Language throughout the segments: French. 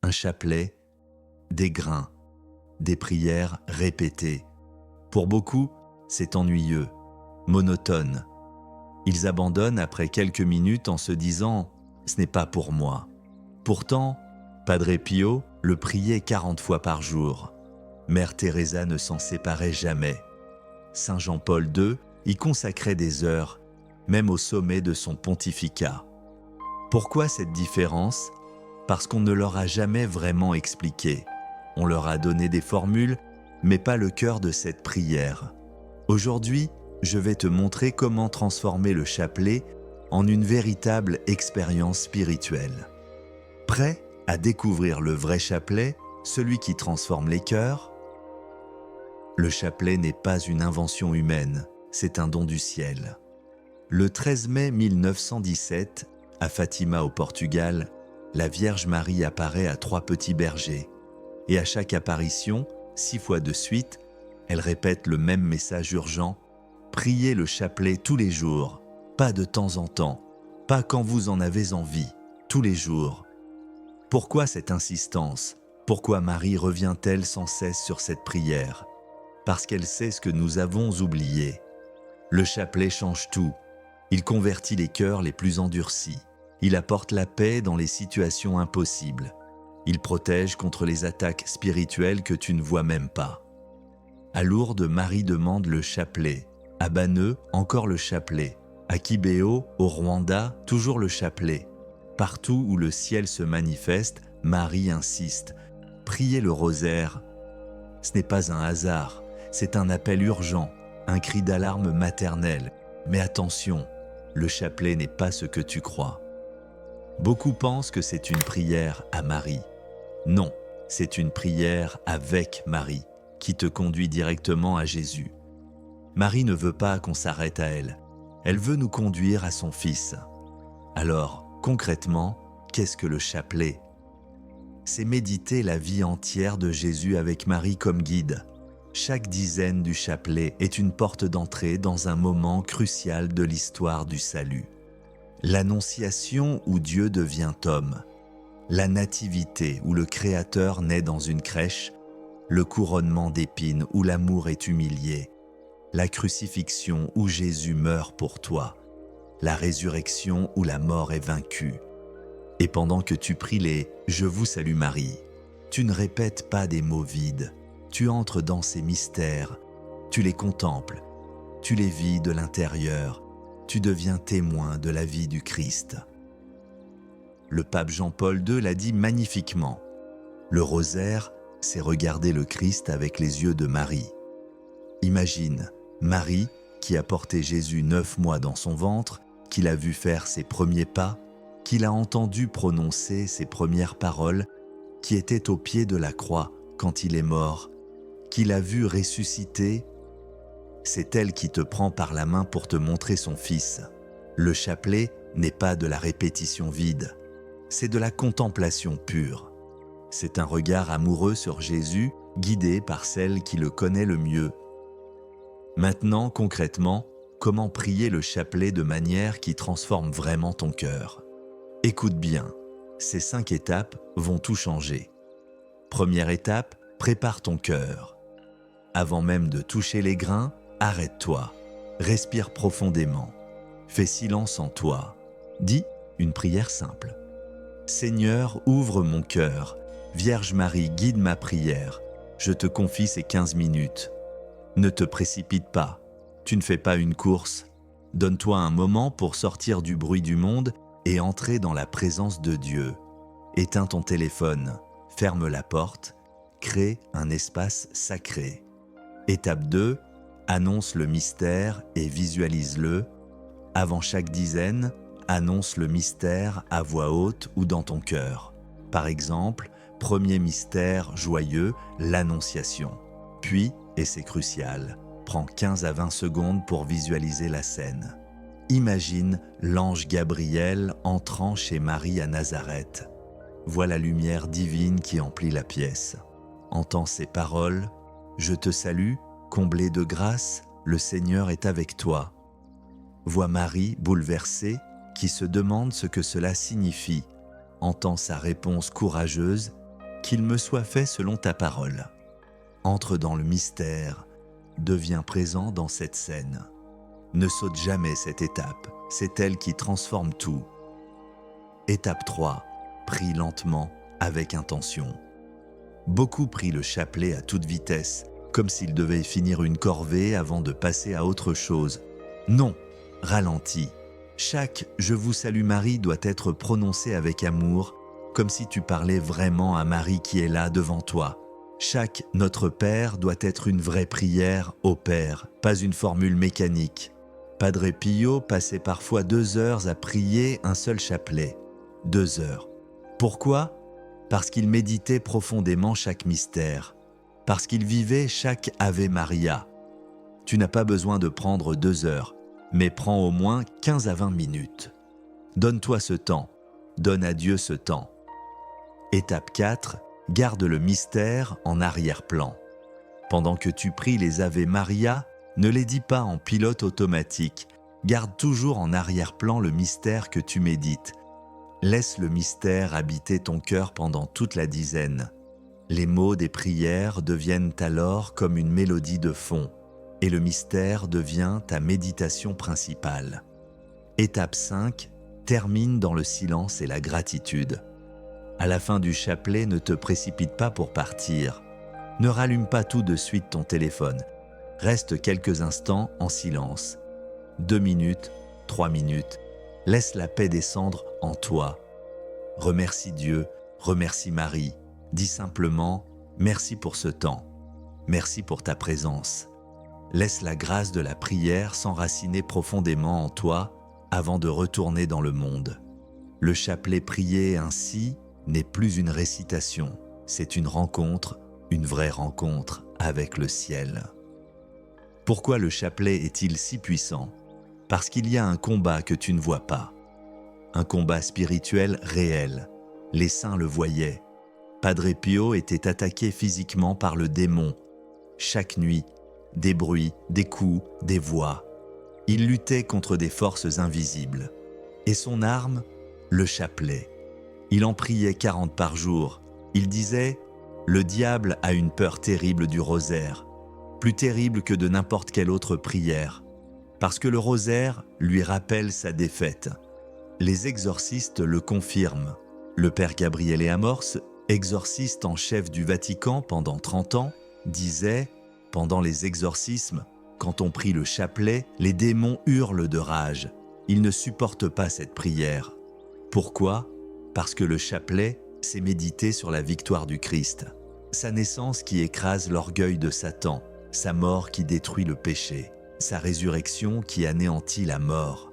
un chapelet, des grains, des prières répétées. Pour beaucoup, c'est ennuyeux, monotone. Ils abandonnent après quelques minutes en se disant « ce n'est pas pour moi ». Pourtant, Padre Pio le priait 40 fois par jour. Mère Teresa ne s'en séparait jamais. Saint Jean-Paul II y consacrait des heures, même au sommet de son pontificat. Pourquoi cette différence ? Parce qu'on ne leur a jamais vraiment expliqué. On leur a donné des formules, mais pas le cœur de cette prière. Aujourd'hui, je vais te montrer comment transformer le chapelet en une véritable expérience spirituelle. Prêt à découvrir le vrai chapelet, celui qui transforme les cœurs ? Le chapelet n'est pas une invention humaine, c'est un don du ciel. Le 13 mai 1917, à Fatima au Portugal, la Vierge Marie apparaît à 3 petits bergers. Et à chaque apparition, 6 fois de suite, elle répète le même message urgent: priez le chapelet tous les jours, pas de temps en temps, pas quand vous en avez envie, tous les jours. Pourquoi cette insistance ? Pourquoi Marie revient-elle sans cesse sur cette prière ? Parce qu'elle sait ce que nous avons oublié. Le chapelet change tout. Il convertit les cœurs les plus endurcis. Il apporte la paix dans les situations impossibles. Il protège contre les attaques spirituelles que tu ne vois même pas. À Lourdes, Marie demande le chapelet. À Banneux, encore le chapelet. À Kibéo, au Rwanda, toujours le chapelet. Partout où le ciel se manifeste, Marie insiste. Priez le rosaire. Ce n'est pas un hasard, c'est un appel urgent, un cri d'alarme maternel. Mais attention, le chapelet n'est pas ce que tu crois. Beaucoup pensent que c'est une prière à Marie. Non, c'est une prière avec Marie, qui te conduit directement à Jésus. Marie ne veut pas qu'on s'arrête à elle. Elle veut nous conduire à son Fils. Alors, concrètement, qu'est-ce que le chapelet ? C'est méditer la vie entière de Jésus avec Marie comme guide. Chaque dizaine du chapelet est une porte d'entrée dans un moment crucial de l'histoire du salut. L'Annonciation où Dieu devient homme. La Nativité où le Créateur naît dans une crèche. Le couronnement d'épines où l'amour est humilié. La crucifixion où Jésus meurt pour toi. La résurrection où la mort est vaincue. Et pendant que tu pries les « Je vous salue Marie », tu ne répètes pas des mots vides. Tu entres dans ces mystères, tu les contemples, tu les vis de l'intérieur, tu deviens témoin de la vie du Christ. Le pape Jean-Paul II l'a dit magnifiquement. Le rosaire, c'est regarder le Christ avec les yeux de Marie. Imagine Marie qui a porté Jésus 9 mois dans son ventre, qui l'a vu faire ses premiers pas, qui l'a entendu prononcer ses premières paroles, qui était au pied de la croix quand il est mort, qui l'a vu ressusciter. C'est elle qui te prend par la main pour te montrer son Fils. Le chapelet n'est pas de la répétition vide, c'est de la contemplation pure. C'est un regard amoureux sur Jésus, guidé par celle qui le connaît le mieux. Maintenant, concrètement, comment prier le chapelet de manière qui transforme vraiment ton cœur ? Écoute bien, ces 5 étapes vont tout changer. Première étape, prépare ton cœur. Avant même de toucher les grains, arrête-toi, respire profondément, fais silence en toi. Dis une prière simple. Seigneur, ouvre mon cœur. Vierge Marie, guide ma prière. Je te confie ces 15 minutes. Ne te précipite pas. Tu ne fais pas une course. Donne-toi un moment pour sortir du bruit du monde et entrer dans la présence de Dieu. Éteins ton téléphone, ferme la porte, crée un espace sacré. Étape 2, annonce le mystère et visualise-le. Avant chaque dizaine, annonce le mystère à voix haute ou dans ton cœur. Par exemple, premier mystère joyeux, l'Annonciation. Puis, et c'est crucial, prends 15 à 20 secondes pour visualiser la scène. Imagine l'ange Gabriel entrant chez Marie à Nazareth. Vois la lumière divine qui emplit la pièce. Entends ces paroles. Je te salue, comblé de grâce, le Seigneur est avec toi. Vois Marie, bouleversée, qui se demande ce que cela signifie. Entends sa réponse courageuse. qu'il me soit fait selon ta parole. Entre dans le mystère, deviens présent dans cette scène. Ne saute jamais cette étape, c'est elle qui transforme tout. Étape 3. Prie lentement, avec intention. Beaucoup prient le chapelet à toute vitesse, comme s'ils devaient finir une corvée avant de passer à autre chose. Non, ralentis. Chaque « Je vous salue Marie » doit être prononcé avec amour, comme si tu parlais vraiment à Marie qui est là devant toi. Chaque « Notre Père » doit être une vraie prière au Père, pas une formule mécanique. Padre Pio passait parfois 2 heures à prier un seul chapelet. 2 heures. Pourquoi ? Parce qu'il méditait profondément chaque mystère. Parce qu'il vivait chaque Ave Maria. Tu n'as pas besoin de prendre 2 heures, mais prends au moins 15 à 20 minutes. Donne-toi ce temps. Donne à Dieu ce temps. Étape 4. Garde le mystère en arrière-plan. Pendant que tu pries les Ave Maria, ne les dis pas en pilote automatique. Garde toujours en arrière-plan le mystère que tu médites. Laisse le mystère habiter ton cœur pendant toute la dizaine. Les mots des prières deviennent alors comme une mélodie de fond, et le mystère devient ta méditation principale. Étape 5. Termine dans le silence et la gratitude. À la fin du chapelet, ne te précipite pas pour partir. Ne rallume pas tout de suite ton téléphone. Reste quelques instants en silence. 2 minutes, 3 minutes. Laisse la paix descendre en toi. Remercie Dieu, remercie Marie. Dis simplement « Merci pour ce temps. Merci pour ta présence. » Laisse la grâce de la prière s'enraciner profondément en toi avant de retourner dans le monde. Le chapelet prié ainsi n'est plus une récitation, c'est une rencontre, une vraie rencontre avec le ciel. Pourquoi le chapelet est-il si puissant ? Parce qu'il y a un combat que tu ne vois pas. Un combat spirituel réel. Les saints le voyaient. Padre Pio était attaqué physiquement par le démon. Chaque nuit, des bruits, des coups, des voix. Il luttait contre des forces invisibles. Et son arme, le chapelet. Il en priait 40 par jour. Il disait « Le diable a une peur terrible du rosaire, plus terrible que de n'importe quelle autre prière, parce que le rosaire lui rappelle sa défaite. » Les exorcistes le confirment. Le père Gabriele Amorce, exorciste en chef du Vatican pendant 30 ans, disait « Pendant les exorcismes, quand on prie le chapelet, les démons hurlent de rage. Ils ne supportent pas cette prière. Pourquoi ? Parce que le chapelet, c'est méditer sur la victoire du Christ, sa naissance qui écrase l'orgueil de Satan, sa mort qui détruit le péché, sa résurrection qui anéantit la mort.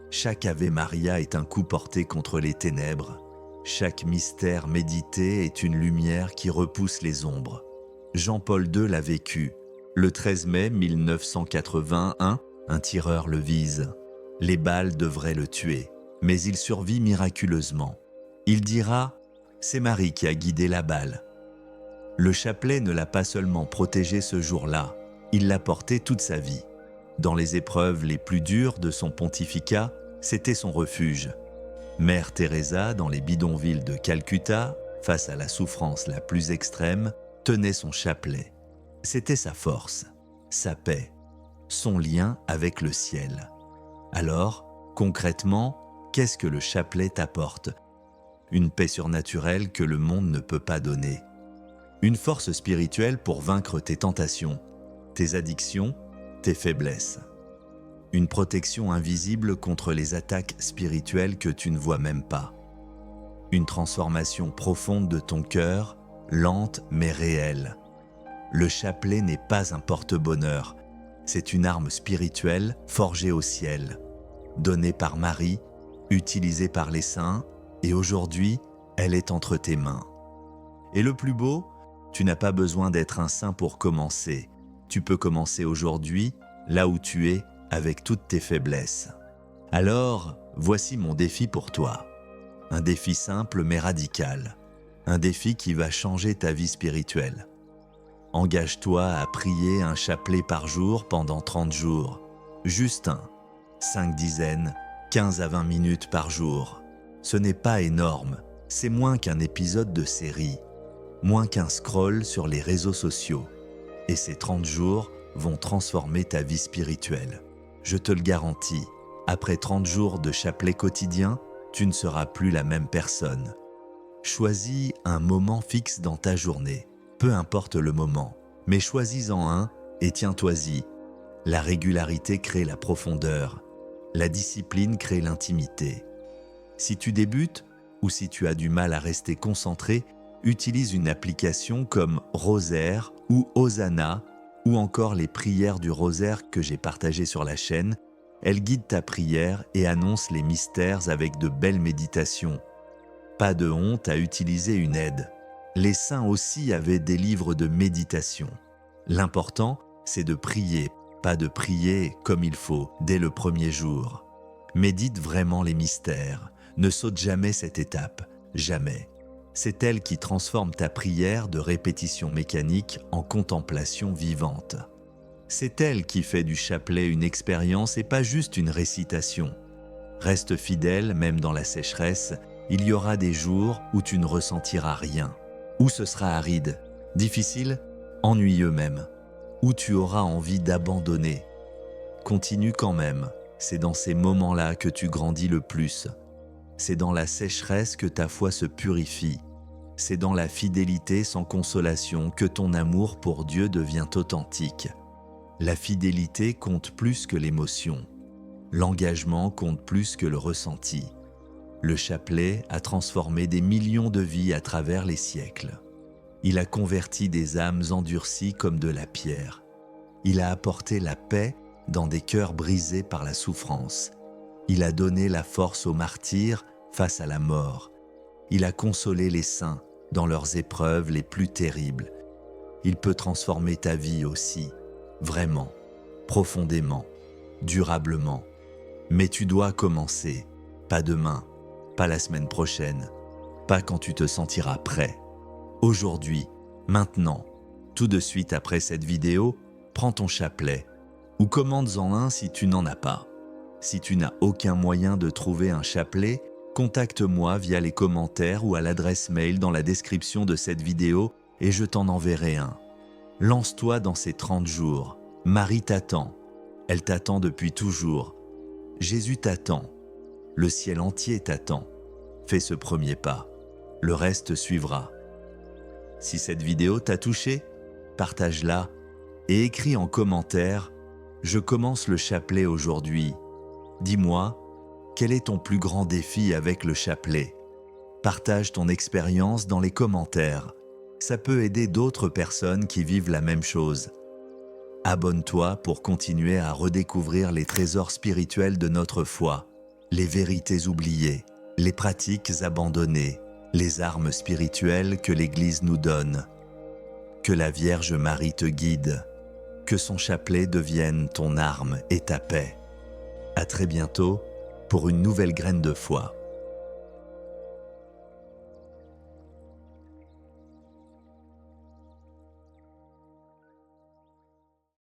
Chaque Ave Maria est un coup porté contre les ténèbres. Chaque mystère médité est une lumière qui repousse les ombres. Jean-Paul II l'a vécu. Le 13 mai 1981, un tireur le vise. Les balles devraient le tuer, mais il survit miraculeusement. Il dira « C'est Marie qui a guidé la balle ». Le chapelet ne l'a pas seulement protégé ce jour-là, il l'a porté toute sa vie. Dans les épreuves les plus dures de son pontificat, c'était son refuge. Mère Teresa, dans les bidonvilles de Calcutta, face à la souffrance la plus extrême, tenait son chapelet. C'était sa force, sa paix, son lien avec le ciel. Alors, concrètement, qu'est-ce que le chapelet t'apporte ? Une paix surnaturelle que le monde ne peut pas donner. Une force spirituelle pour vaincre tes tentations, tes addictions, tes faiblesses. Une protection invisible contre les attaques spirituelles que tu ne vois même pas. Une transformation profonde de ton cœur, lente mais réelle. Le chapelet n'est pas un porte-bonheur, c'est une arme spirituelle forgée au ciel, donnée par Marie, utilisée par les saints, et aujourd'hui, elle est entre tes mains. Et le plus beau, tu n'as pas besoin d'être un saint pour commencer. Tu peux commencer aujourd'hui, là où tu es, avec toutes tes faiblesses. Alors, voici mon défi pour toi. Un défi simple mais radical. Un défi qui va changer ta vie spirituelle. Engage-toi à prier un chapelet par jour pendant 30 jours. Juste un. 5 dizaines, 15 à 20 minutes par jour. Ce n'est pas énorme, c'est moins qu'un épisode de série. moins qu'un scroll sur les réseaux sociaux. Et ces 30 jours vont transformer ta vie spirituelle. Je te le garantis, après 30 jours de chapelet quotidien, tu ne seras plus la même personne. Choisis un moment fixe dans ta journée, peu importe le moment, mais choisis-en un et tiens-toi-y. La régularité crée la profondeur, la discipline crée l'intimité. Si tu débutes ou si tu as du mal à rester concentré, utilise une application comme Rosaire ou Hosanna ou encore les prières du rosaire que j'ai partagées sur la chaîne. Elles guident ta prière et annoncent les mystères avec de belles méditations. Pas de honte à utiliser une aide. Les saints aussi avaient des livres de méditation. L'important, c'est de prier, pas de prier comme il faut dès le premier jour. Médite vraiment les mystères. Ne saute jamais cette étape, jamais. C'est elle qui transforme ta prière de répétition mécanique en contemplation vivante. C'est elle qui fait du chapelet une expérience et pas juste une récitation. Reste fidèle, même dans la sécheresse, il y aura des jours où tu ne ressentiras rien, où ce sera aride, difficile, ennuyeux même, où tu auras envie d'abandonner. Continue quand même, c'est dans ces moments-là que tu grandis le plus. C'est dans la sécheresse que ta foi se purifie. C'est dans la fidélité sans consolation que ton amour pour Dieu devient authentique. La fidélité compte plus que l'émotion. L'engagement compte plus que le ressenti. Le chapelet a transformé des millions de vies à travers les siècles. Il a converti des âmes endurcies comme de la pierre. Il a apporté la paix dans des cœurs brisés par la souffrance. Il a donné la force aux martyrs face à la mort. Il a consolé les saints dans leurs épreuves les plus terribles. Il peut transformer ta vie aussi, vraiment, profondément, durablement. Mais tu dois commencer, pas demain, pas la semaine prochaine, pas quand tu te sentiras prêt. Aujourd'hui, maintenant, tout de suite après cette vidéo, prends ton chapelet ou commande-en un si tu n'en as pas. Si tu n'as aucun moyen de trouver un chapelet, contacte-moi via les commentaires ou à l'adresse mail dans la description de cette vidéo et je t'en enverrai un. Lance-toi dans ces 30 jours. Marie t'attend. Elle t'attend depuis toujours. Jésus t'attend. Le ciel entier t'attend. Fais ce premier pas. Le reste suivra. Si cette vidéo t'a touché, partage-la et écris en commentaire « Je commence le chapelet aujourd'hui ». Dis-moi, quel est ton plus grand défi avec le chapelet? Partage ton expérience dans les commentaires. Ça peut aider d'autres personnes qui vivent la même chose. Abonne-toi pour continuer à redécouvrir les trésors spirituels de notre foi, les vérités oubliées, les pratiques abandonnées, les armes spirituelles que l'Église nous donne. Que la Vierge Marie te guide, que son chapelet devienne ton arme et ta paix. À très bientôt pour une nouvelle graine de foi.